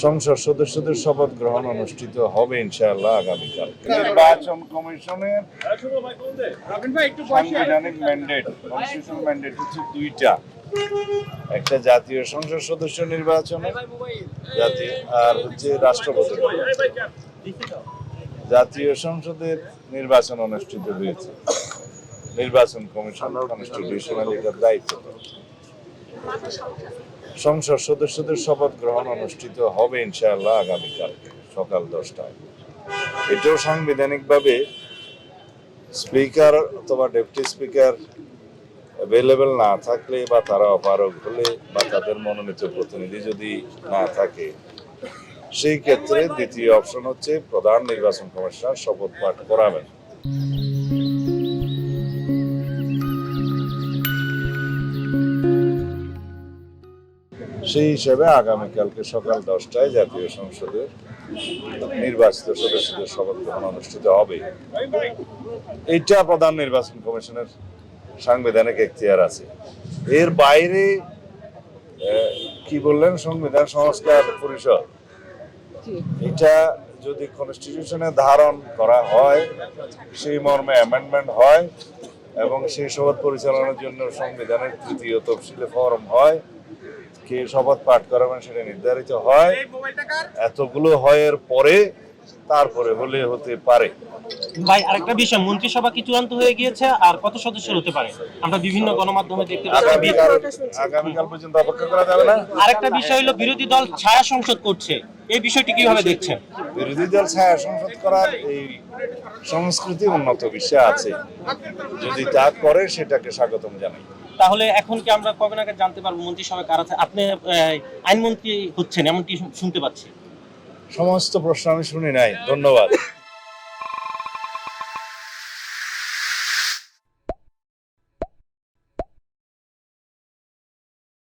সংসদ সদস্যদের শপথ গ্রহণ অনুষ্ঠিত হবে ইনশাআল্লাহ আগামীকাল। নির্বাচন কমিশনের সাংবিধানিক ম্যান্ডেট, কনস্টিটিউশনাল ম্যান্ডেট হচ্ছে দুইটা, একটা জাতীয় সংসদ সদস্য নির্বাচনে জাতীয় আর হচ্ছে রাষ্ট্রপতি। জাতীয় সংসদের নির্বাচন অনুষ্ঠিত হয়েছে, নির্বাচন কমিশন কনস্টিটিউশনাল এটার দায়িত্ব। সংসদ সদস্যদের শপথ গ্রহণ অনুষ্ঠিত হবে ইনশাআল্লাহ আগামীকাল সকাল 10টায়। এটাও সাংবিধানিকভাবে স্পিকার অথবা ডেপুটি স্পিকার অ্যাভেলেবেল না থাকলে বা তারা অপারগ হলে বা তাদের মনোনীত প্রতিনিধি যদি না থাকে, সেই ক্ষেত্রে দ্বিতীয় অপশন হচ্ছে প্রধান নির্বাচন কমিশনার শপথ পাঠ করাবেন। সেই হিসেবে আগামীকালকে সকাল 10টায় জাতীয় সংসদের নির্বাচিত সদস্যদের শপথ গ্রহণ অনুষ্ঠিত হবে। এইটা প্রধান নির্বাচন কমিশনের সাংবিধানিক এখতিয়ার আছে। এর বাইরে কি বললেন, সংবিধান সংস্কার পরিষদ, এটা যদি কনস্টিটিউশনে ধারণ করা হয়, সেই মর্মে অ্যামেন্ডমেন্ট হয় এবং সেই শপথ পরিচালনার জন্য সংবিধানের তৃতীয় তফসিলে ফরম হয়, কে শপথ পাঠ করাবেন সেটা নির্ধারিত হয়, এতগুলো হয়ের পরে তারপরে হলে হতে পারে। ভাই, আরেকটা বিষয়, মন্ত্রিসভা কি চূড়ান্ত হয়ে গিয়েছে? আর কত সদস্য হতে পারে? আমরা বিভিন্ন গণমাধ্যমে দেখতে পাচ্ছি আগামীকাল পর্যন্ত অপেক্ষা করা যাবে না। আরেকটা বিষয় হলো, বিরোধী দল ছায়া সংসদ করছে, এই বিষয়টি কিভাবে দেখছেন? বিরোধী দল ছায়া সংসদ করার এই সংস্কৃতি উন্নত বিশ্বে আছে, যদি তা করে সেটাকে স্বাগতম জানাই। তাহলে এখন কি আমরা কবে নাগাদ জানতে পারবো মন্ত্রিসভায় কারা আছে? আপনি আইনমন্ত্রী হচ্ছেন এমনটি শুনতে পাচ্ছি। সমস্ত প্রশ্ন আমি শুনি নাই, ধন্যবাদ।